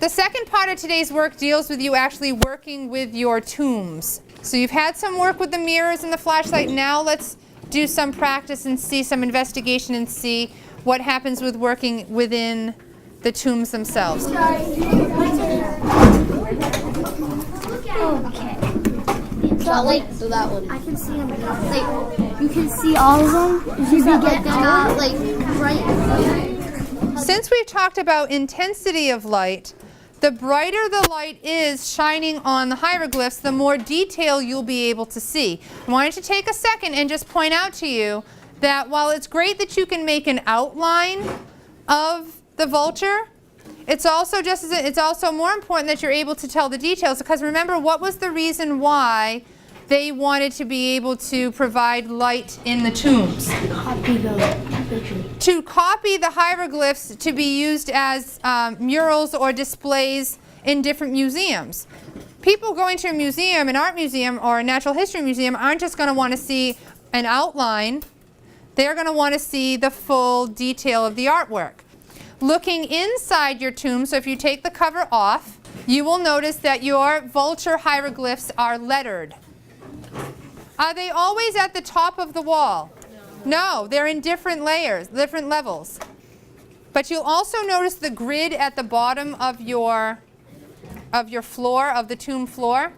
The second part of today's work deals with you actually working with your tombs. So you've had some work with the mirrors and the flashlight. Now let's do some practice and see some investigation and see what happens with working within the tombs themselves. Okay. So that one. I can see them. Like, you can see all of them. You can get them like right. Since we've talked about intensity of light, the brighter the light is shining on the hieroglyphs, the more detail you'll be able to see. I wanted to take a second and just point out to you that while it's great that you can make an outline of the vulture, it's also more important that you're able to tell the details, because remember, what was the reason why they wanted to be able to provide light in the tombs? To copy the hieroglyphs to be used as murals or displays in different museums. People going to a museum, an art museum or a natural history museum, aren't just going to want to see an outline. They're going to want to see the full detail of the artwork. Looking inside your tomb, so if you take the cover off, you will notice that your vulture hieroglyphs are lettered. Are they always at the top of the wall? No, they're in different layers, different levels. But you'll also notice the grid at the bottom of your floor, of the tomb floor.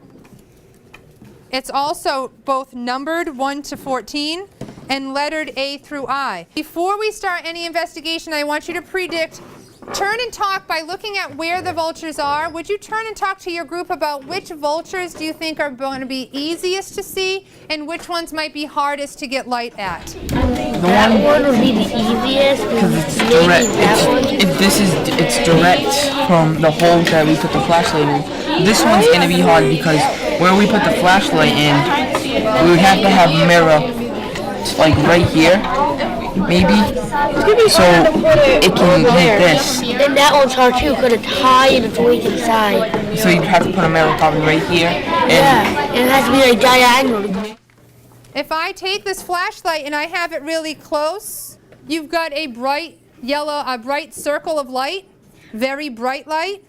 It's also both numbered 1 to 14 and lettered A through I. Before we start any investigation, I want you to predict, turn and talk by looking at where the vultures are. Would you turn and talk to your group about which vultures do you think are going to be easiest to see and which ones might be hardest to get light at? That one would be the easiest because it's direct. It's direct from the holes that we put the flashlight in. This one's going to be hard because where we put the flashlight in, we would have to have a mirror like right here, maybe, so it can hit this. And that one's hard too because it's high and it's way inside. So you'd have to put a mirror probably right here. And it has to be like diagonal. If I take this flashlight and I have it really close, you've got a bright yellow, a bright circle of light, very bright light,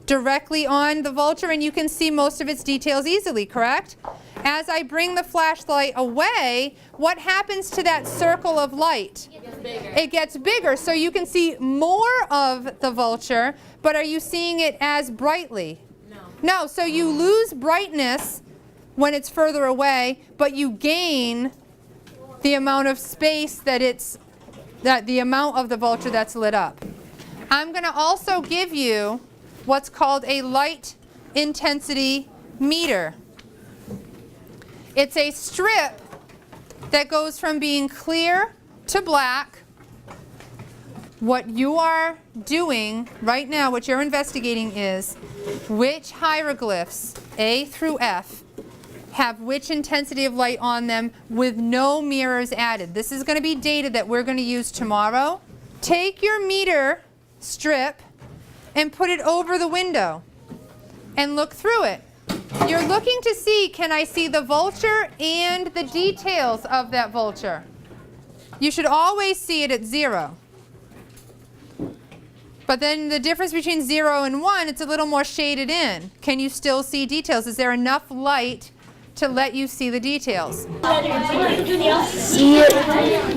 directly on the vulture, and you can see most of its details easily, correct? As I bring the flashlight away, what happens to that circle of light? It gets bigger, so you can see more of the vulture, but are you seeing it as brightly? No, so you lose brightness when it's further away, but you gain the amount of space the amount of the vulture that's lit up. I'm going to also give you what's called a light intensity meter. It's a strip that goes from being clear to black. What you are doing right now, what you're investigating is which hieroglyphs, A through F, have which intensity of light on them with no mirrors added. This is going to be data that we're going to use tomorrow. Take your meter strip and put it over the window and look through it. You're looking to see, can I see the vulture and the details of that vulture? You should always see it at 0. But then the difference between 0 and 1, it's a little more shaded in. Can you still see details? Is there enough light to let you see the details? See it?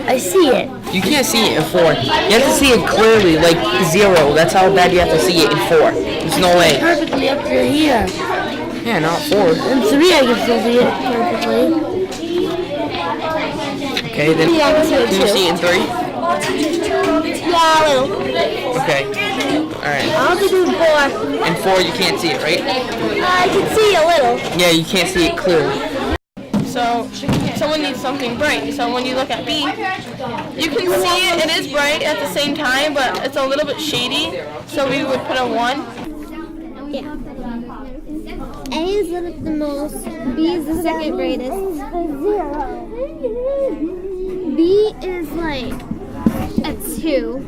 I see it. You can't see it in 4. You have to see it clearly, like 0. That's how bad you have to see it in 4. There's no way. Perfectly up to here. Yeah, not 4. In 3 I can still see it perfectly. Okay, then can you see it in 3? Yeah, a little. Okay. Alright. I'll have to do 4. In 4 you can't see it, right? I can see a little. Yeah, you can't see it clearly. So someone needs something bright. So when you look at B, you can see it. It is bright at the same time, but it's a little bit shady. So we would put a 1. Yeah. A is the most, B is the second brightest. B is like a 2.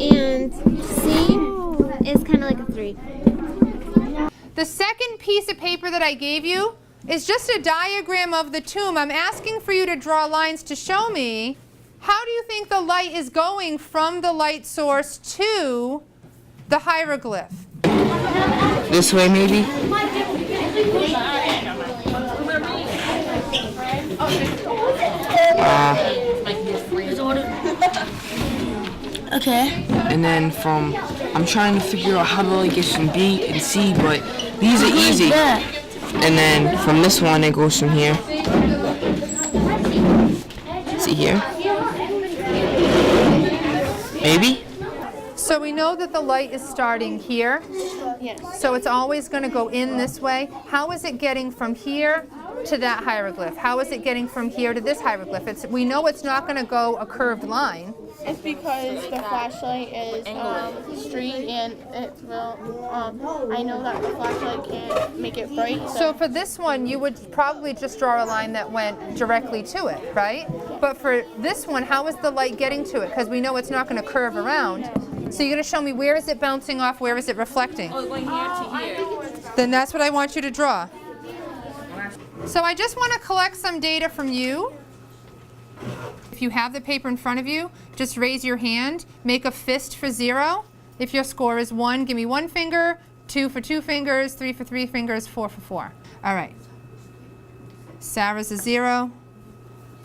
And C is kind of like a 3. The second piece of paper that I gave you is just a diagram of the tomb. I'm asking for you to draw lines to show me how do you think the light is going from the light source to the hieroglyph. This way, maybe? Okay. And then from, I'm trying to figure out how to like get from B and C, but these are easy. And then from this one, it goes from here. See here? Maybe? So we know that the light is starting here. So it's always going to go in this way. How is it getting from here to that hieroglyph? How is it getting from here to this hieroglyph? We know it's not going to go a curved line. It's because the flashlight is straight and it will, I know that the flashlight can make it bright. So for this one, you would probably just draw a line that went directly to it, right? But for this one, how is the light getting to it? Because we know it's not going to curve around. So you're going to show me, where is it bouncing off, where is it reflecting? Oh, going here to here. Then that's what I want you to draw. So I just want to collect some data from you. If you have the paper in front of you, just raise your hand, make a fist for 0. If your score is 1, give me 1 finger, 2 for 2 fingers, 3 for 3 fingers, 4 for 4. All right. Sarah's a 0.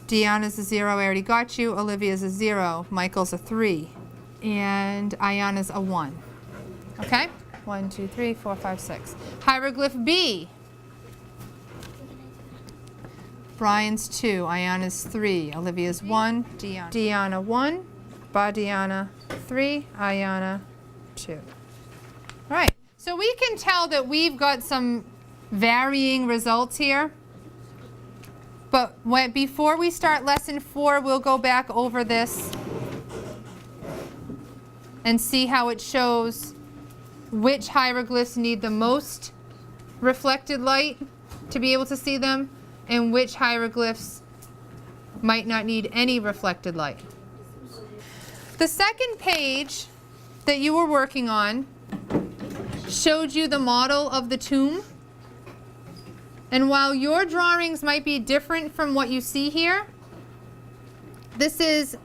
Deanna's a 0. I already got you. Olivia's a 0. Michael's a 3. And Ayana's a 1. Okay? 1, 2, 3, 4, 5, 6. Hieroglyph B. Brian's 2, Ayana's 3, Olivia's 1, Deanna 1, Badiana 3, Ayana 2. All right, so we can tell that we've got some varying results here. But before we start lesson 4, we'll go back over this and see how it shows which hieroglyphs need the most reflected light to be able to see them, and which hieroglyphs might not need any reflected light. The second page that you were working on showed you the model of the tomb. And while your drawings might be different from what you see here, this is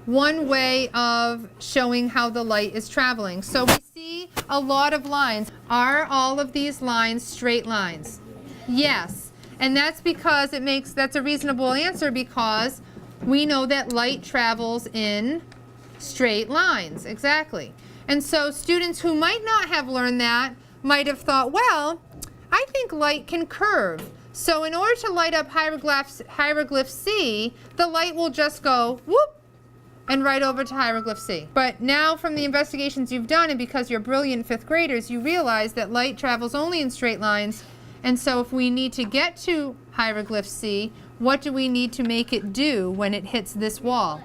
one way of showing how the light is traveling. So we see a lot of lines. Are all of these lines straight lines? Yes. And that's because that's a reasonable answer, because we know that light travels in straight lines. Exactly. And so students who might not have learned that might have thought, well, I think light can curve. So in order to light up hieroglyph C, the light will just go whoop and right over to hieroglyph C. But now from the investigations you've done, and because you're brilliant 5th graders, you realize that light travels only in straight lines. And so if we need to get to hieroglyph C, what do we need to make it do when it hits this wall?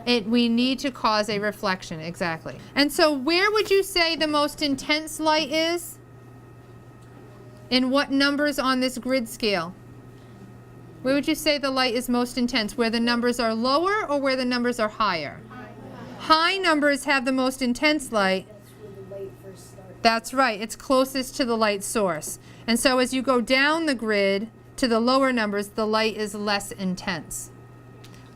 We need to cause a reflection, exactly. And so where would you say the most intense light is? In what numbers on this grid scale? Where would you say the light is most intense? Where the numbers are lower or where the numbers are higher? High numbers have the most intense light. That's right, it's closest to the light source. And so as you go down the grid to the lower numbers, the light is less intense.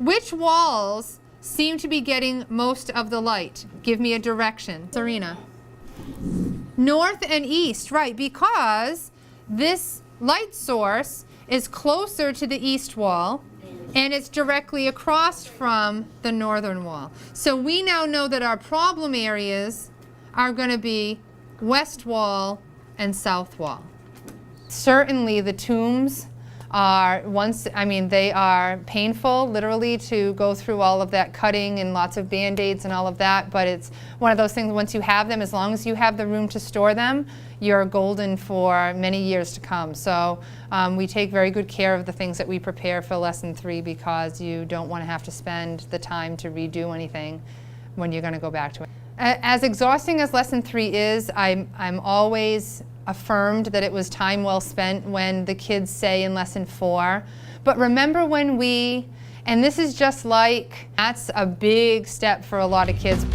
Which walls seem to be getting most of the light? Give me a direction. Serena. North and east, right, because this light source is closer to the east wall and it's directly across from the northern wall. So we now know that our problem areas are going to be west wall and south wall. Certainly the tombs are they are painful, literally, to go through all of that cutting and lots of Band-Aids and all of that, but it's one of those things, once you have them, as long as you have the room to store them, you're golden for many years to come. So we take very good care of the things that we prepare for lesson 3, because you don't want to have to spend the time to redo anything when you're going to go back to it. As exhausting as lesson 3 is, I'm always affirmed that it was time well spent when the kids say in lesson 4, but remember when and this is just like, that's a big step for a lot of kids.